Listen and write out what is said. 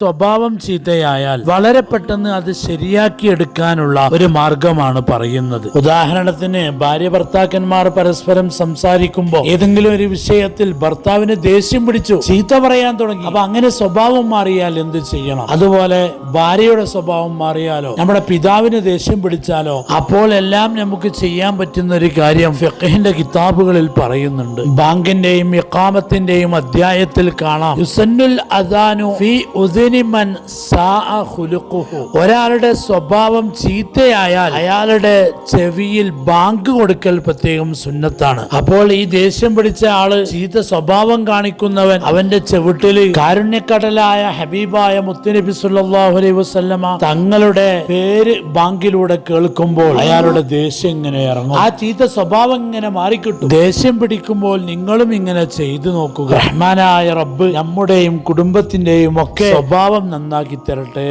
സ്വഭാവം ചീത്തയായാൽ വളരെ പെട്ടെന്ന് അത് ശരിയാക്കിയെടുക്കാനുള്ള ഒരു മാർഗമാണ് പറയുന്നത്. ഉദാഹരണത്തിന് ഭാര്യ ഭർത്താക്കന്മാർ പരസ്പരം സംസാരിക്കുമ്പോൾ ഏതെങ്കിലും ഒരു വിഷയത്തിൽ ഭർത്താവിന് ദേഷ്യം പിടിച്ചു, ചീത്ത പറയാൻ തുടങ്ങി. അപ്പൊ അങ്ങനെ സ്വഭാവം മാറിയാൽ എന്ത് ചെയ്യണം? അതുപോലെ ഭാര്യയുടെ സ്വഭാവം മാറിയാലോ, നമ്മുടെ പിതാവിന് ദേഷ്യം പിടിച്ചാലോ, അപ്പോൾ എല്ലാം നമുക്ക് ചെയ്യാൻ പറ്റുന്ന ഒരു കാര്യം ഫിഖ്ഹിന്റെ കിതാബുകളിൽ പറയുന്നുണ്ട്. ബാങ്കിന്റെയും ഇഖാമത്തിന്റെയും അധ്യായത്തിൽ കാണാം, യുസന്നുൽ അദാനു ഫീ ഒരാളുടെ സ്വഭാവം ചീത്തയായാൽ അയാളുടെ ചെവിയിൽ ബാങ്ക് കൊടുക്കൽ പ്രത്യേകം സുന്നത്താണ്. അപ്പോൾ ഈ ദേഷ്യം പിടിച്ച ആള്, ചീത്ത സ്വഭാവം കാണിക്കുന്നവൻ, അവന്റെ ചെവിട്ടില് കാരുണ്യക്കടലായ ഹബീബായ മുത്തുനബി സല്ലല്ലാഹു അലൈഹി വസല്ലമ തങ്ങളുടെ പേര് ബാങ്കിലൂടെ കേൾക്കുമ്പോൾ അയാളുടെ ദേഷ്യം ഇങ്ങനെ ഇറങ്ങും, ആ ചീത്ത സ്വഭാവം ഇങ്ങനെ മാറിക്കിട്ടും. ദേഷ്യം പിടിക്കുമ്പോൾ നിങ്ങളും ഇങ്ങനെ ചെയ്തു നോക്കുക. റഹ്മാനായ റബ്ബ് നമ്മുടെയും കുടുംബത്തിന്റെയും ഒക്കെ സ്വഭാവം നന്നാക്കി തരട്ടെ.